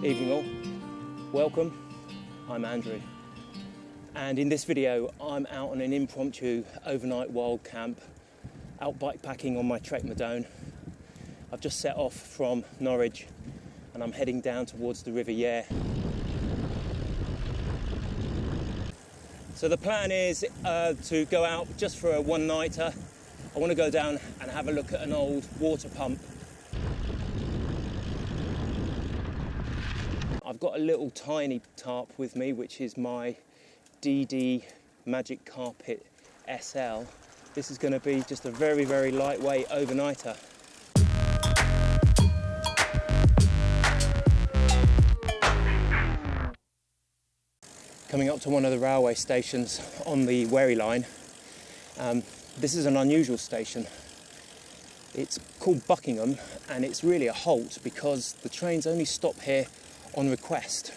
Evening all, welcome, I'm Andrew, and in this video I'm out on an impromptu overnight wild camp, out bikepacking on my Trek Madone. I've just set off from Norwich and I'm heading down towards the River Yare. So the plan is to go out just for a one-nighter. I want to go down and have a look at an old water pump. I've got a little tiny tarp with me, which is my DD Magic Carpet SL. This is going to be just a very, very lightweight overnighter. Coming up to one of the railway stations on the Wherry line. This is an unusual station. It's called Buckingham, and it's really a halt because the trains only stop here on request.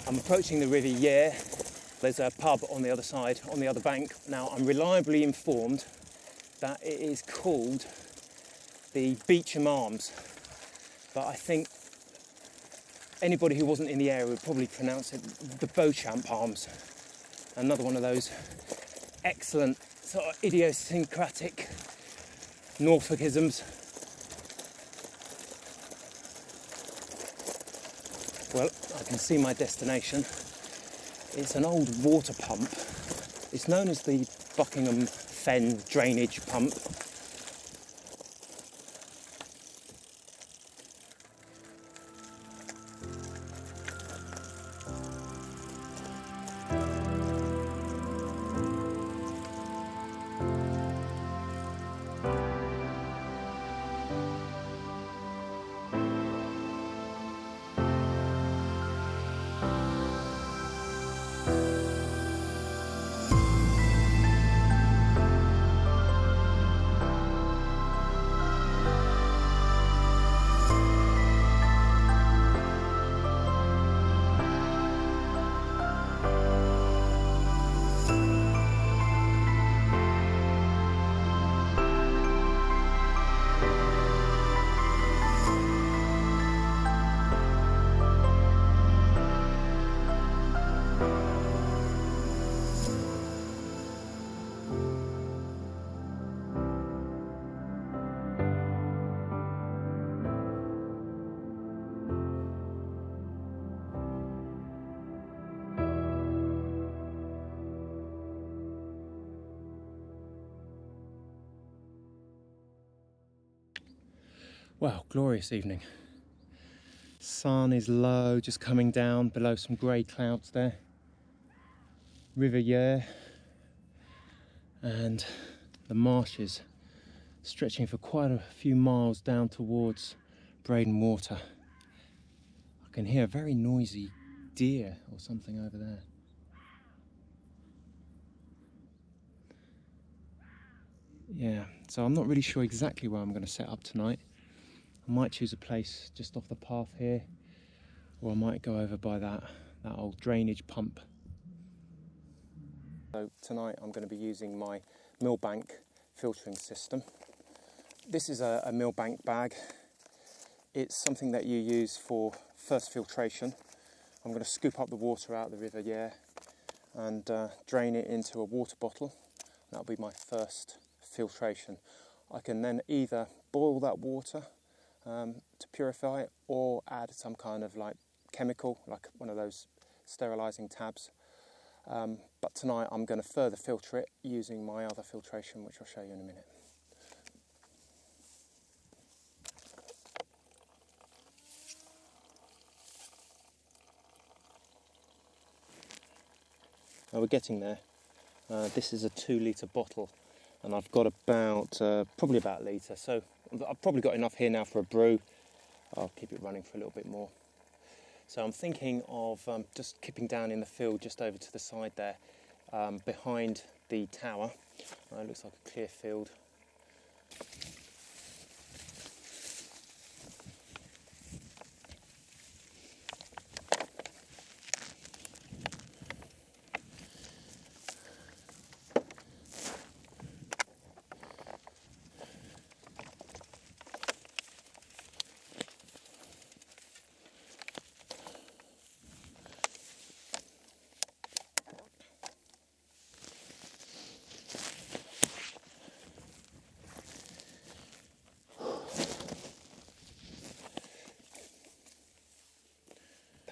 I'm approaching the River Yare. There's a pub on the other side, on the other bank. Now, I'm reliably informed that it is called the Beecham Arms, but I think anybody who wasn't in the area would probably pronounce it the Beauchamp Arms. Another one of those excellent sort of idiosyncratic Norfolkisms. Well, I can see my destination. It's an old water pump. It's known as the Buckingham Fen drainage pump. Wow, glorious evening. Sun is low, just coming down below some grey clouds there. River Yare and the marshes stretching for quite a few miles down towards Braden Water. I can hear a very noisy deer or something over there. Yeah, so I'm not really sure exactly where I'm going to set up tonight. I might choose a place just off the path here, or I might go over by that old drainage pump. So tonight I'm going to be using my Millbank filtering system. This is a Millbank bag. It's something that you use for first filtration. I'm going to scoop up the water out of the River Yare and drain it into a water bottle. That'll be my first filtration. I can then either boil that water to purify it, or add some kind of like chemical, like one of those sterilising tabs. But tonight I'm going to further filter it using my other filtration, which I'll show you in a minute. Now we're getting there. This is a 2 litre bottle, and I've got about probably about a litre, so I've probably got enough here now for a brew. I'll keep it running for a little bit more. So I'm thinking of just kipping down in the field just over to the side there, behind the tower. It looks like a clear field.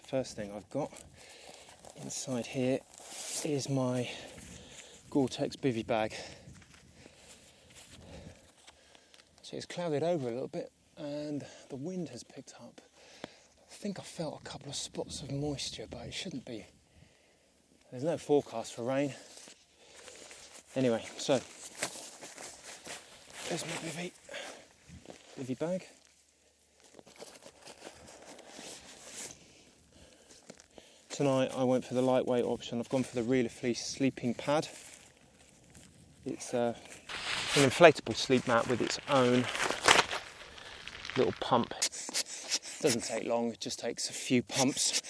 First thing I've got inside here is my Gore-Tex bivvy bag. So it's clouded over a little bit and the wind has picked up. I think I felt a couple of spots of moisture, but it shouldn't be. There's no forecast for rain. Anyway, so there's my bivvy bag. Tonight I went for the lightweight option. I've gone for the Real Fleece sleeping pad. It's an inflatable sleep mat with its own little pump. Doesn't take long, it just takes a few pumps.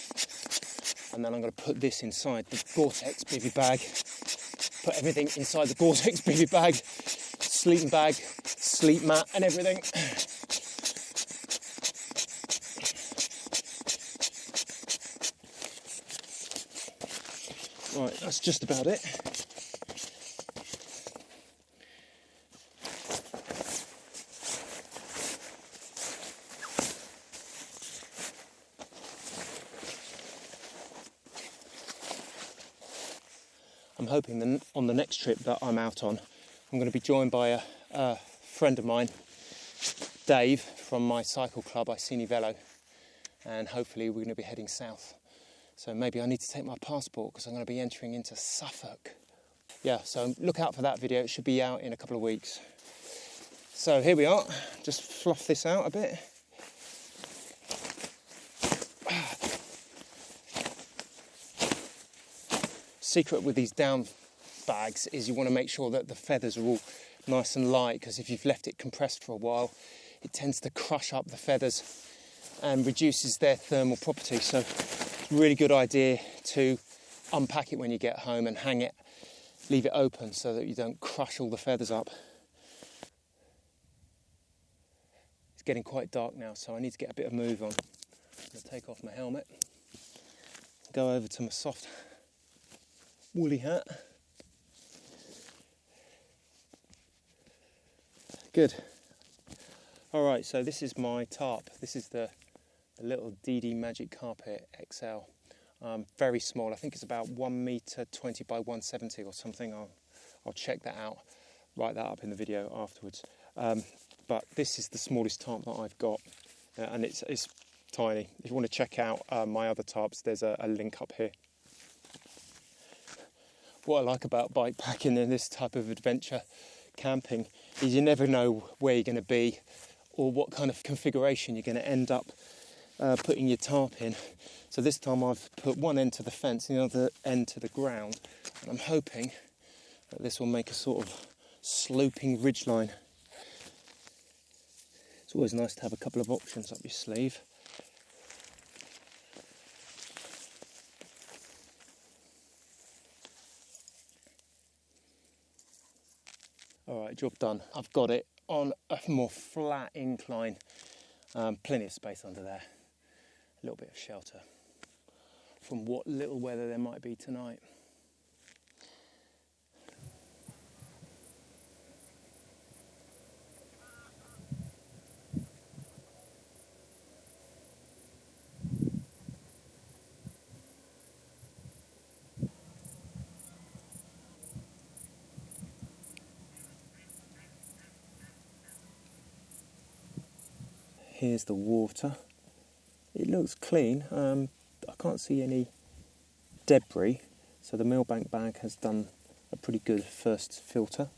And then I'm going to put this inside the Gore-Tex bivvy bag. Put everything inside the Gore-Tex bivvy bag, sleeping bag, sleep mat and everything. Right, that's just about it. I'm hoping that on the next trip that I'm out on, I'm going to be joined by a friend of mine, Dave, from my cycle club, Iceni Velo, and hopefully we're going to be heading south. So maybe I need to take my passport because I'm going to be entering into Suffolk. Yeah, so look out for that video. It should be out in a couple of weeks. So here we are. Just fluff this out a bit. Secret with these down bags is you want to make sure that the feathers are all nice and light, because if you've left it compressed for a while, it tends to crush up the feathers and reduces their thermal property. So really good idea to unpack it when you get home and hang it, leave it open so that you don't crush all the feathers up. It's getting quite dark now, so I need to get a bit of move on. I'm going to take off my helmet, go over to my soft woolly hat. Good. Alright, so this is my tarp. This is the little DD Magic Carpet XL. Very small. I think it's about 1 meter 20 by 170 or something. I'll check that out, write that up in the video afterwards. But this is the smallest tarp that I've got, and it's tiny. If you want to check out my other tarps, there's a link up here. What I like about bike packing and this type of adventure camping is you never know where you're going to be or what kind of configuration you're going to end up putting your tarp in. So this time I've put one end to the fence and the other end to the ground, and I'm hoping that this will make a sort of sloping ridgeline. It's always nice to have a couple of options up your sleeve. Alright, job done. I've got it on a more flat incline. Plenty of space under there. A little bit of shelter from what little weather there might be tonight. here's the water. It looks clean. I can't see any debris, so the millbank bag has done a pretty good first filter,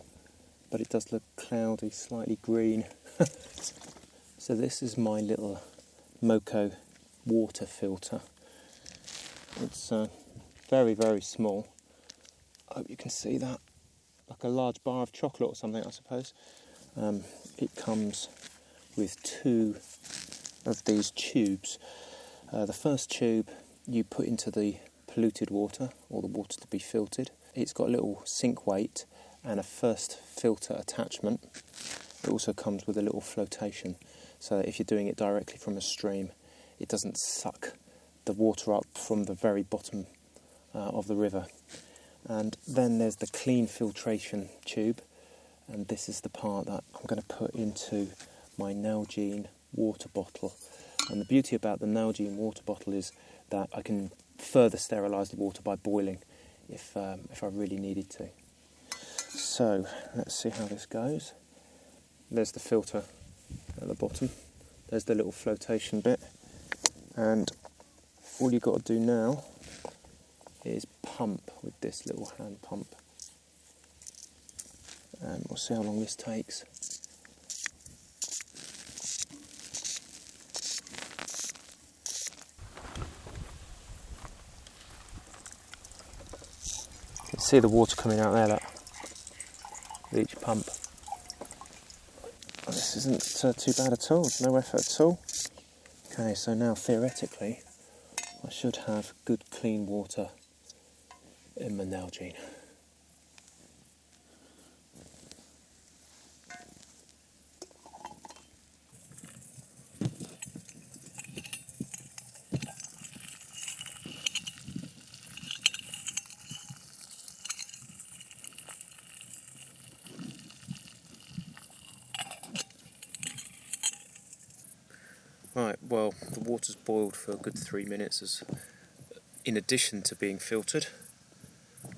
but it does look cloudy, slightly green. So this is my little Moco water filter. It's very, very small. I hope you can see that. Like a large bar of chocolate or something, I suppose. It comes with 2 of these tubes. The first tube you put into the polluted water, or the water to be filtered. It's got a little sink weight and a first filter attachment. It also comes with a little flotation, so that if you're doing it directly from a stream, it doesn't suck the water up from the very bottom of the river. And then there's the clean filtration tube, and this is the part that I'm going to put into my Nalgene water bottle. And the beauty about the Nalgene water bottle is that I can further sterilise the water by boiling if I really needed to. So let's see how this goes. There's the filter at the bottom. There's the little flotation bit, and all you've got to do now is pump with this little hand pump, and we'll see how long this takes. You can see the water coming out there, look, with each pump. Oh, this isn't too bad at all, no effort at all. Okay, so now theoretically I should have good clean water in my Nalgene. Right, well, the water's boiled for a good 3 minutes in addition to being filtered,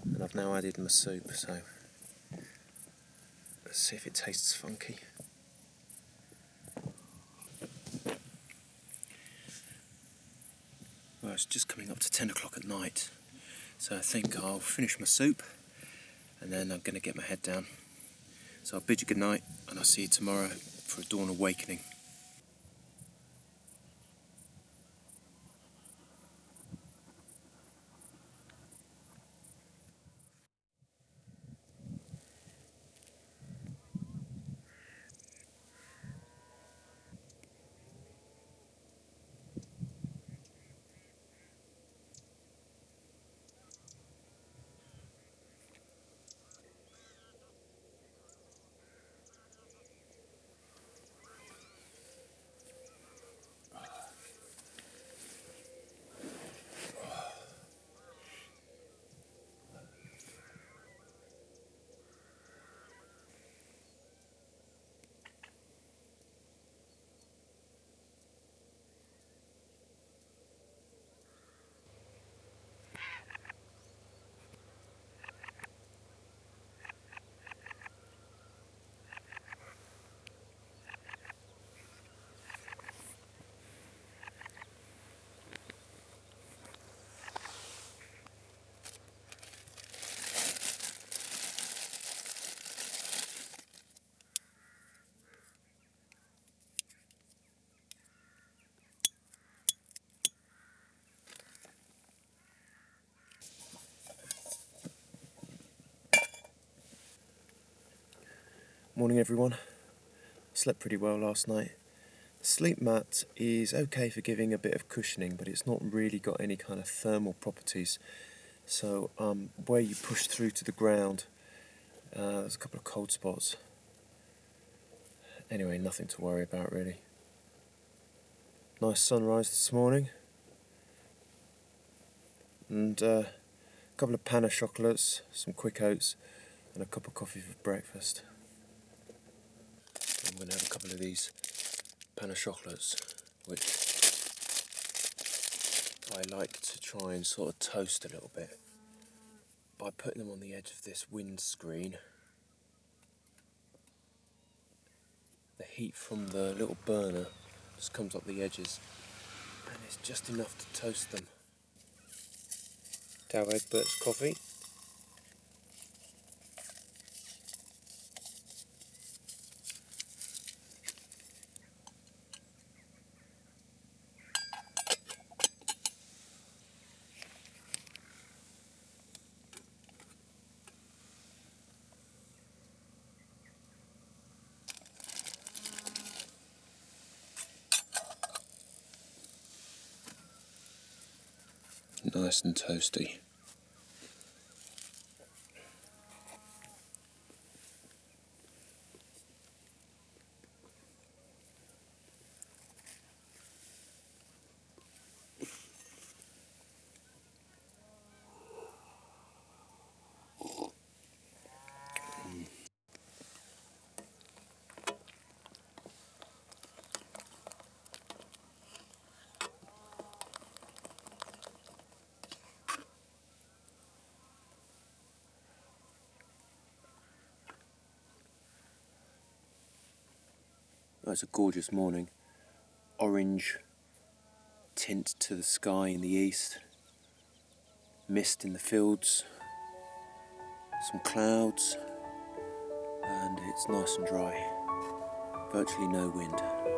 and I've now added my soup, so let's see if it tastes funky. Well, it's just coming up to 10 o'clock at night, so I think I'll finish my soup and then I'm going to get my head down. So I'll bid you good night, and I'll see you tomorrow for a dawn awakening. Morning everyone. Slept pretty well last night. The sleep mat is okay for giving a bit of cushioning, but it's not really got any kind of thermal properties. So where you push through to the ground, there's a couple of cold spots. Anyway, nothing to worry about really. Nice sunrise this morning, and a couple of pan of chocolates, some quick oats, and a cup of coffee for breakfast. I'm going to have a couple of these pan of chocolates, which I like to try and sort of toast a little bit by putting them on the edge of this windscreen. The heat from the little burner just comes up the edges, and it's just enough to toast them. Dow Egbert's coffee. Nice and toasty. Oh, it's a gorgeous morning. Orange tint to the sky in the east, mist in the fields, some clouds, and it's nice and dry. Virtually no wind.